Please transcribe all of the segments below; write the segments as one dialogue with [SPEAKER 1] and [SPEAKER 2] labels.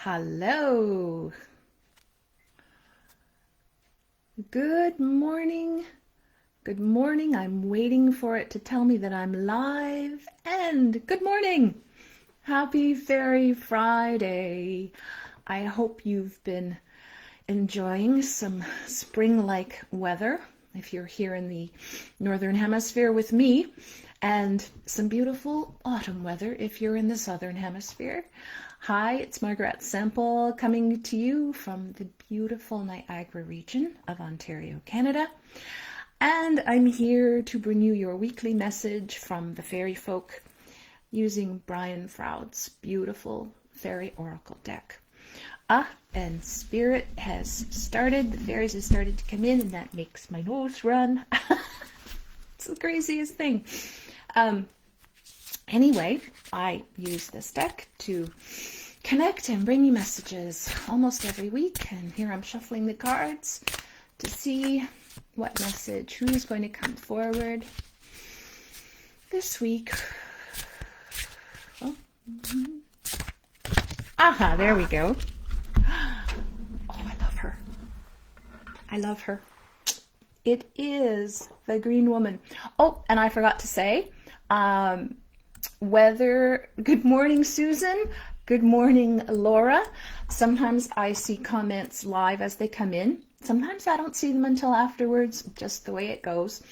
[SPEAKER 1] Hello. Good morning. Good morning. I'm waiting for it to tell me that I'm live. And good morning. Happy Fairy Friday. I hope you've been enjoying some spring-like weather if you're here in the Northern Hemisphere with me, and some beautiful autumn weather if you're in the Southern Hemisphere. Hi, it's Margaret Semple coming to you from the beautiful Niagara region of Ontario, Canada. And I'm here to bring you your weekly message from the fairy folk using Brian Froud's beautiful fairy oracle deck. And spirit has started, the fairies have started to come in, and that makes my nose run. It's the craziest thing. Anyway, I use this deck to connect and bring you messages almost every week, and here I'm shuffling the cards to see what message, who's going to come forward this week. Oh. Aha, there we go. Oh, I love her. I love her. It is the Green Woman. Oh, and I forgot to say, good morning, Susan. Good morning, Laura. Sometimes I see comments live as they come in. Sometimes I don't see them until afterwards, just the way it goes.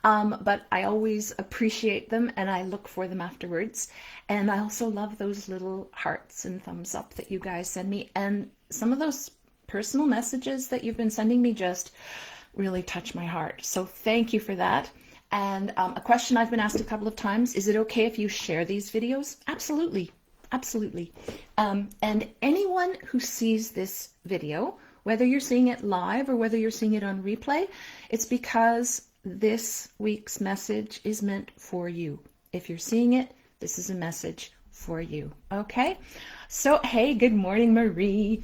[SPEAKER 1] But I always appreciate them and I look for them afterwards. And I also love those little hearts and thumbs up that you guys send me. And some of those personal messages that you've been sending me just really touch my heart. So thank you for that. And a question I've been asked a couple of times, is it okay if you share these videos? Absolutely. Absolutely. And anyone who sees this video, whether you're seeing it live or whether you're seeing it on replay, it's because this week's message is meant for you. If you're seeing it, this is a message for you. Okay? So, hey, good morning, Marie.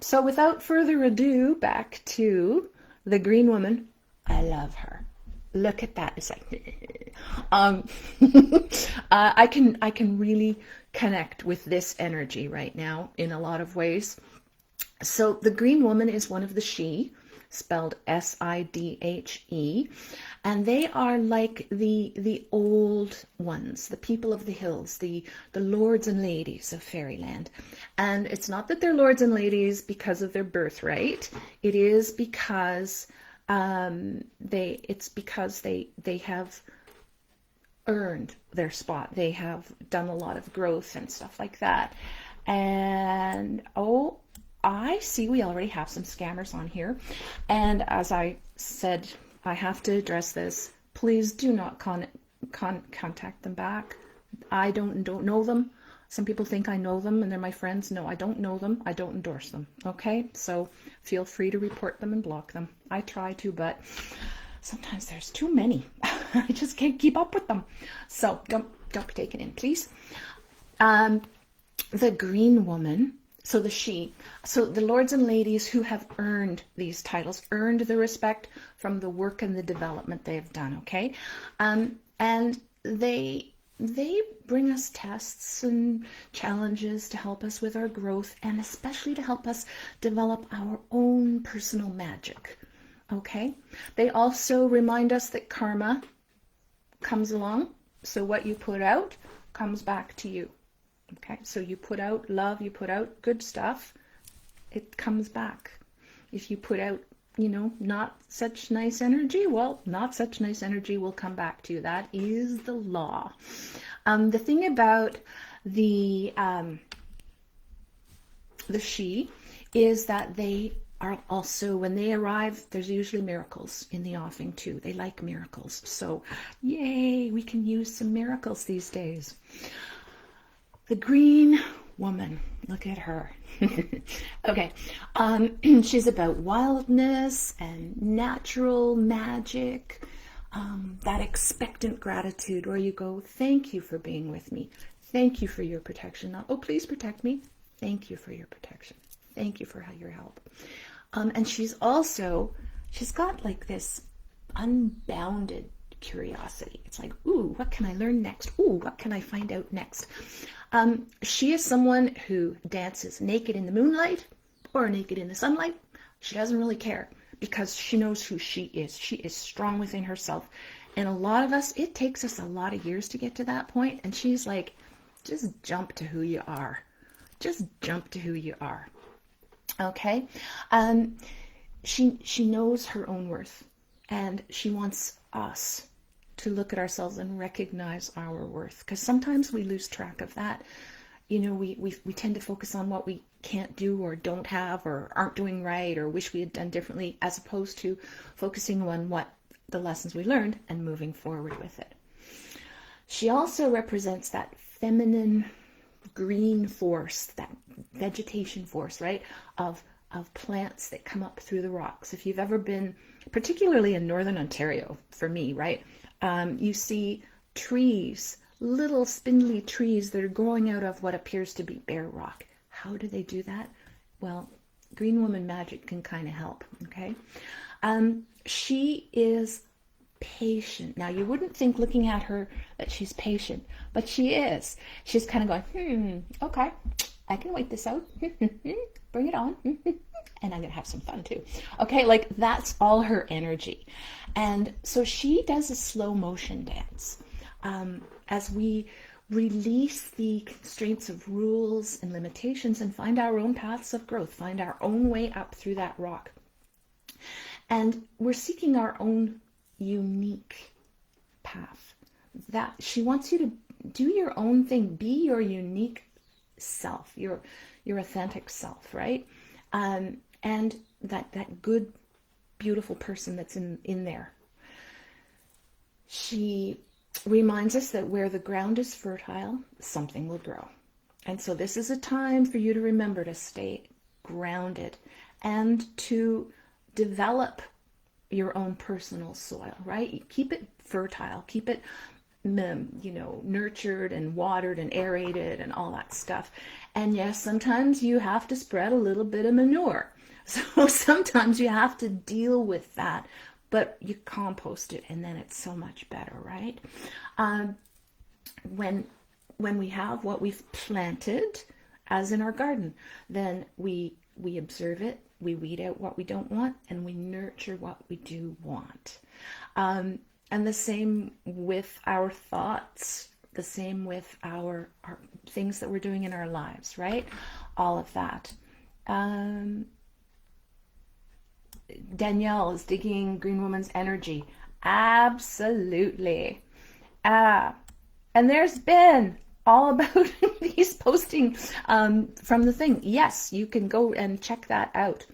[SPEAKER 1] So without further ado, back to the Green Woman. I love her. Look at that. It's like, I can really connect with this energy right now in a lot of ways. So the Green Woman is one of the Sidhe, spelled Sidhe, and they are like the old ones, the people of the hills, the lords and ladies of fairyland. And it's not that they're lords and ladies because of their birthright. It is because they have earned their spot. They have done a lot of growth and stuff like that. And oh, I see we already have some scammers on here. And as I said, I have to address this. Please do not contact them back. I don't know them. Some people think I know them and they're my friends. No, I don't know them. I don't endorse them. Okay? So feel free to report them and block them. I try to, but sometimes there's too many. I just can't keep up with them. So don't be taken in, please. The Green Woman, so the Sidhe, so the lords and ladies who have earned these titles, earned the respect from the work and the development they have done, okay? And they bring us tests and challenges to help us with our growth, and especially to help us develop our own personal magic, okay? They also remind us that karma comes along, so what you put out comes back to you. Okay, so you put out love, you put out good stuff, it comes back. If you put out, not such nice energy, well, not such nice energy will come back to you. That is the law. The thing about the Sidhe is that they are also, when they arrive, there's usually miracles in the offing too. They like miracles. So, yay, we can use some miracles these days. The Green Woman, look at her. Okay, she's about wildness and natural magic, that expectant gratitude where you go, thank you for being with me. Thank you for your protection. Not, oh, please protect me. Thank you for your protection. Thank you for your help. And she's got like this unbounded curiosity. It's like, ooh, what can I learn next? Ooh, what can I find out next? She is someone who dances naked in the moonlight or naked in the sunlight. She doesn't really care because she knows who she is. She is strong within herself. And a lot of us, it takes us a lot of years to get to that point. And she's like, just jump to who you are. Just jump to who you are. Okay? She knows her own worth. And she wants us to look at ourselves and recognize our worth. Because sometimes we lose track of that. You know, we tend to focus on what we can't do or don't have or aren't doing right or wish we had done differently, as opposed to focusing on what the lessons we learned and moving forward with it. She also represents that feminine green force, that vegetation force, right? Of plants that come up through the rocks. If you've ever been, particularly in Northern Ontario, for me, right? You see trees, little spindly trees that are growing out of what appears to be bare rock. How do they do that? Well, Green Woman magic can kind of help, okay? She is patient. Now, you wouldn't think looking at her that she's patient, but she is. She's kind of going, okay, I can wait this out. Bring it on. And I'm going to have some fun too. Okay, like that's all her energy. And so she does a slow motion dance. As we release the constraints of rules and limitations and find our own paths of growth, find our own way up through that rock. And we're seeking our own unique path. That she wants you to do your own thing, be your unique self, your authentic self, right? And that good, beautiful person that's in there. She reminds us that where the ground is fertile, something will grow. And so this is a time for you to remember to stay grounded and to develop your own personal soil, right? Keep it fertile, keep it, nurtured and watered and aerated and all that stuff. And yes, sometimes you have to spread a little bit of manure. So sometimes you have to deal with that, but you compost it and then it's so much better, right? When we have what we've planted, as in our garden, then we observe it, we weed out what we don't want, and we nurture what we do want. And the same with our thoughts, the same with our things that we're doing in our lives, right? All of that. Danielle is digging Green Woman's energy. Absolutely. And there's Ben, all about he's posting from the thing. Yes, you can go and check that out.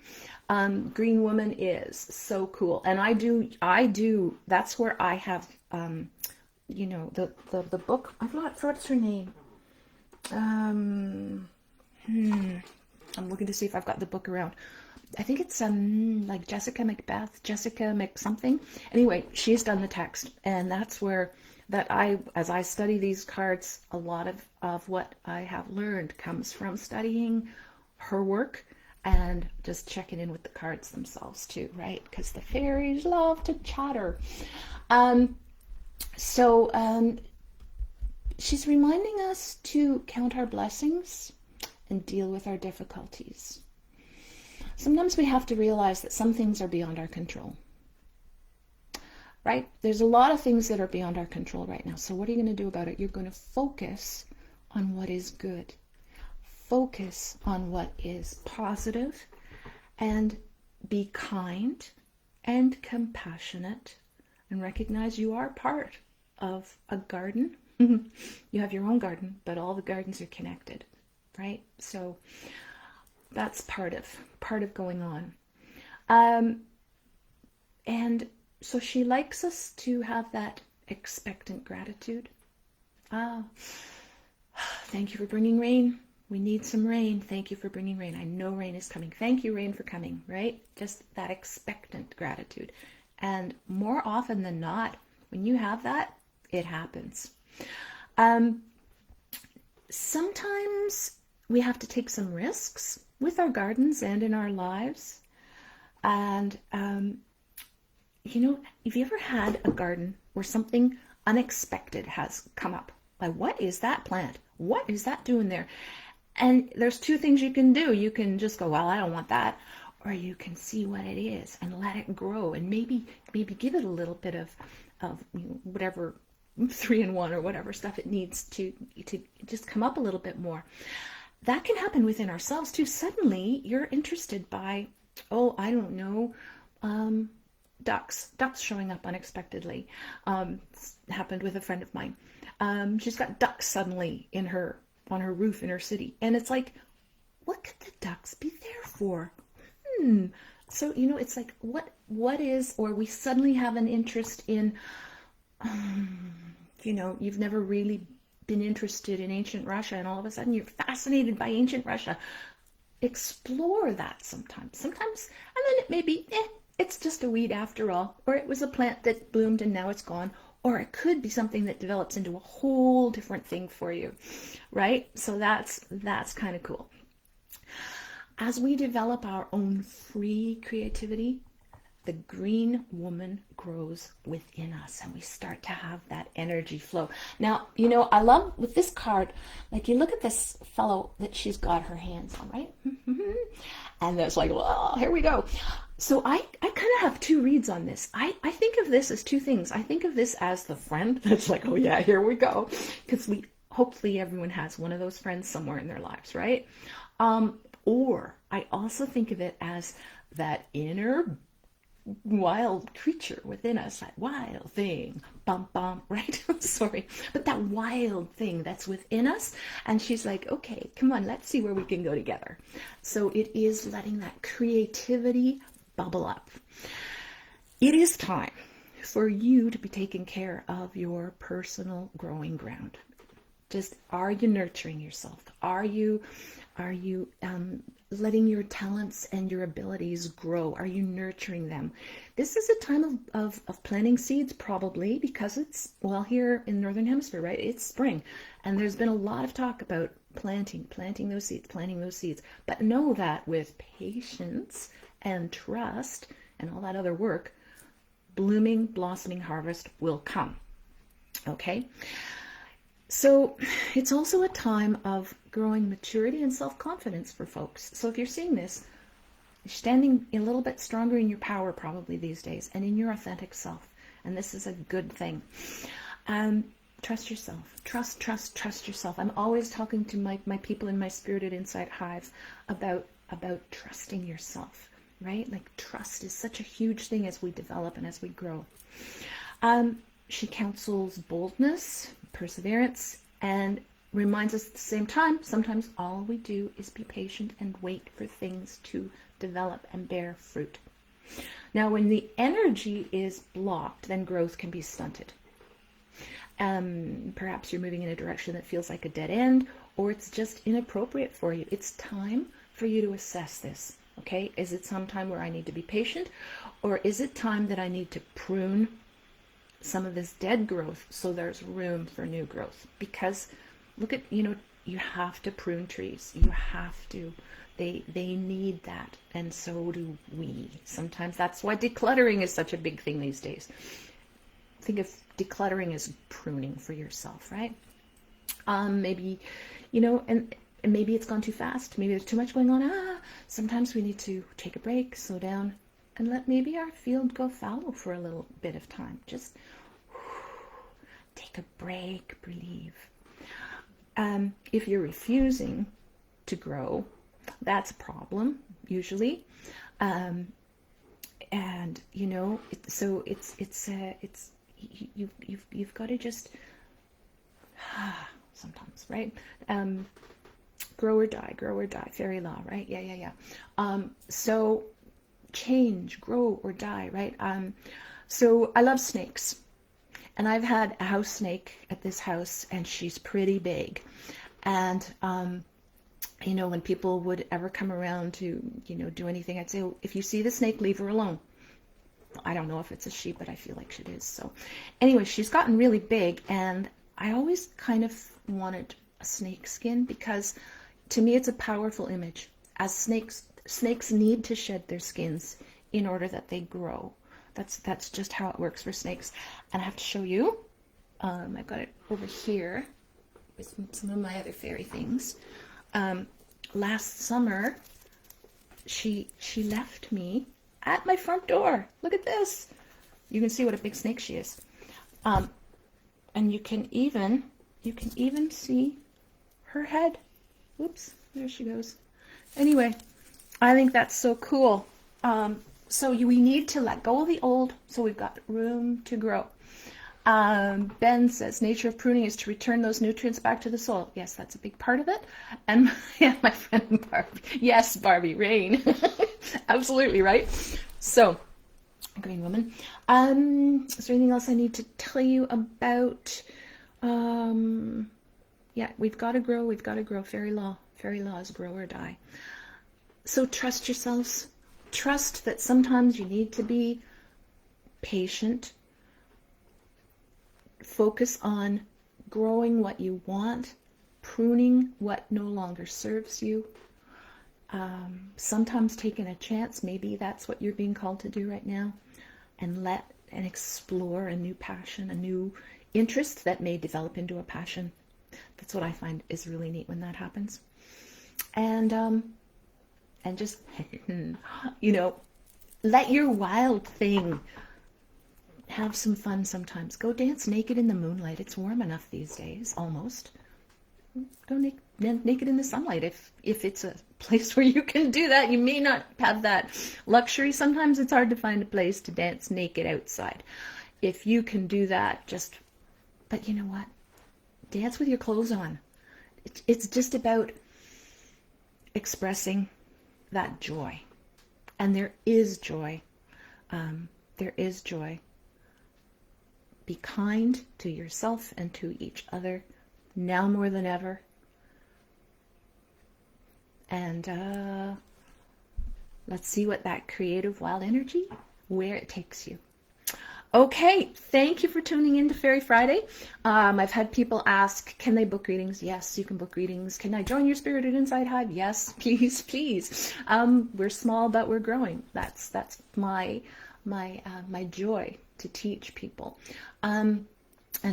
[SPEAKER 1] Green Woman is so cool. And I do, that's where I have, the book, I've not, what's her name? I'm looking to see if I've got the book around. I think it's like Jessica Mc something. Anyway, she's done the text, and that's where as I study these cards, a lot of what I have learned comes from studying her work and just checking in with the cards themselves too, right? Because the fairies love to chatter. She's reminding us to count our blessings and deal with our difficulties. Sometimes we have to realize that some things are beyond our control, right? There's a lot of things that are beyond our control right now. So what are you going to do about it? You're going to focus on what is good. Focus on what is positive and be kind and compassionate and recognize you are part of a garden. You have your own garden, but all the gardens are connected, right? So that's part of going on. And so she likes us to have that expectant gratitude. Thank you for bringing rain. We need some rain. Thank you for bringing rain. I know rain is coming. Thank you, rain, for coming, right? Just that expectant gratitude. And more often than not, when you have that, it happens. Sometimes we have to take some risks with our gardens and in our lives. And, have you ever had a garden where something unexpected has come up. Like, what is that plant? What is that doing there? And there's two things you can do. You can just go, well, I don't want that. Or you can see what it is and let it grow, and maybe give it a little bit of whatever 3-in-1 or whatever stuff it needs to just come up a little bit more. That can happen within ourselves too. Suddenly you're interested by, oh, I don't know, ducks showing up unexpectedly. Happened with a friend of mine. She's got ducks suddenly on her roof in her city, and it's like, what could the ducks be there for? So, it's like, what is, or we suddenly have an interest in, you've never really been interested in ancient Russia, and all of a sudden you're fascinated by ancient Russia. Explore that sometimes, and then it may be, it's just a weed after all, or it was a plant that bloomed and now it's gone, or it could be something that develops into a whole different thing for you, right? So that's kind of cool. As we develop our own free creativity, the green woman grows within us, and we start to have that energy flow. Now, I love with this card, like, you look at this fellow that she's got her hands on, right? And it's like, well, here we go. So I kind of have two reads on this. I think of this as two things. I think of this as the friend that's like, oh yeah, here we go. Because hopefully everyone has one of those friends somewhere in their lives, right? Or I also think of it as that inner wild creature within us, that wild thing, right? Sorry, but that wild thing that's within us. And she's like, okay, come on, let's see where we can go together. So it is letting that creativity bubble up. It is time for you to be taking care of your personal growing ground. Just, are you nurturing yourself? Are you letting your talents and your abilities grow? Are you nurturing them? This is a time of planting seeds, probably, because it's, well, here in the Northern Hemisphere, right? It's spring, and there's been a lot of talk about planting those seeds. But know that with patience and trust and all that other work, blooming, blossoming harvest will come. Okay? So it's also a time of growing maturity and self-confidence for folks. So if you're seeing this, you're standing a little bit stronger in your power probably these days, and in your authentic self. And this is a good thing. Trust yourself. Trust yourself. I'm always talking to my people in my Spirited Insight Hive about trusting yourself, right? Like, trust is such a huge thing as we develop and as we grow. She counsels boldness, perseverance, and reminds us at the same time, sometimes all we do is be patient and wait for things to develop and bear fruit. Now, when the energy is blocked, then growth can be stunted. Perhaps you're moving in a direction that feels like a dead end, or it's just inappropriate for you. It's time for you to assess this. Okay, is it some time where I need to be patient, or is it time that I need to prune some of this dead growth so there's room for new growth? Because look at, you have to prune trees. You have to. They need that, and so do we. Sometimes that's why decluttering is such a big thing these days. Think of decluttering as pruning for yourself, right? Maybe, and maybe it's gone too fast. Maybe there's too much going on. Sometimes we need to take a break, slow down, and let maybe our field go fallow for a little bit of time. Just take a break, breathe. If you're refusing to grow, that's a problem usually. So you've got to just sometimes, right? Grow or die, fairy law, right? Yeah. So change, grow or die, right? So I love snakes, and I've had a house snake at this house, and she's pretty big. And when people would ever come around to do anything, I'd say, oh, if you see the snake, leave her alone. I don't know if it's a she, but I feel like it is. So anyway, she's gotten really big, and I always kind of wanted a snake skin, because to me it's a powerful image. As snakes need to shed their skins in order that they grow. That's just how it works for snakes. And I have to show you. I've got it over here with some of my other fairy things. Last summer, she left me at my front door. Look at this. You can see what a big snake she is. And you can even see her head. Whoops, there she goes. Anyway, I think that's so cool. So we need to let go of the old so we've got room to grow. Ben says, nature of pruning is to return those nutrients back to the soil. Yes, that's a big part of it. And yeah, my friend Barbie. Yes, Barbie, rain. Absolutely, right? So, green woman. Is there anything else I need to tell you about? Yeah, we've got to grow. Fairy law is grow or die. So trust yourselves. Trust that sometimes you need to be patient. Focus on growing what you want, pruning what no longer serves you. Sometimes taking a chance, maybe that's what you're being called to do right now, and explore a new passion, a new interest that may develop into a passion. That's what I find is really neat when that happens. And just, let your wild thing have some fun sometimes. Go dance naked in the moonlight. It's warm enough these days, almost. Go naked in the sunlight if it's a place where you can do that. You may not have that luxury. Sometimes it's hard to find a place to dance naked outside. If you can do that, but you know what? Dance with your clothes on. It's just about expressing that joy. And there is joy. There is joy. Be kind to yourself and to each other now more than ever. And let's see what that creative wild energy, where it takes you. Okay, thank you for tuning in to Fairy Friday. I've had people ask, can they book readings? Yes, you can book readings. Can I join your Spirited Inside Hive? Yes, please, please. We're small, but we're growing. That's my joy, to teach people and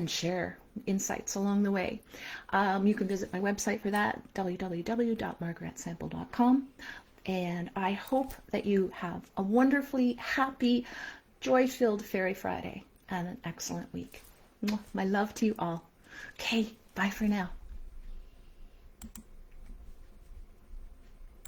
[SPEAKER 1] share insights along the way. You can visit my website for that, www.margaretsample.com. And I hope that you have a wonderfully happy, joy-filled Fairy Friday and an excellent week. My love to you all. Okay, bye for now.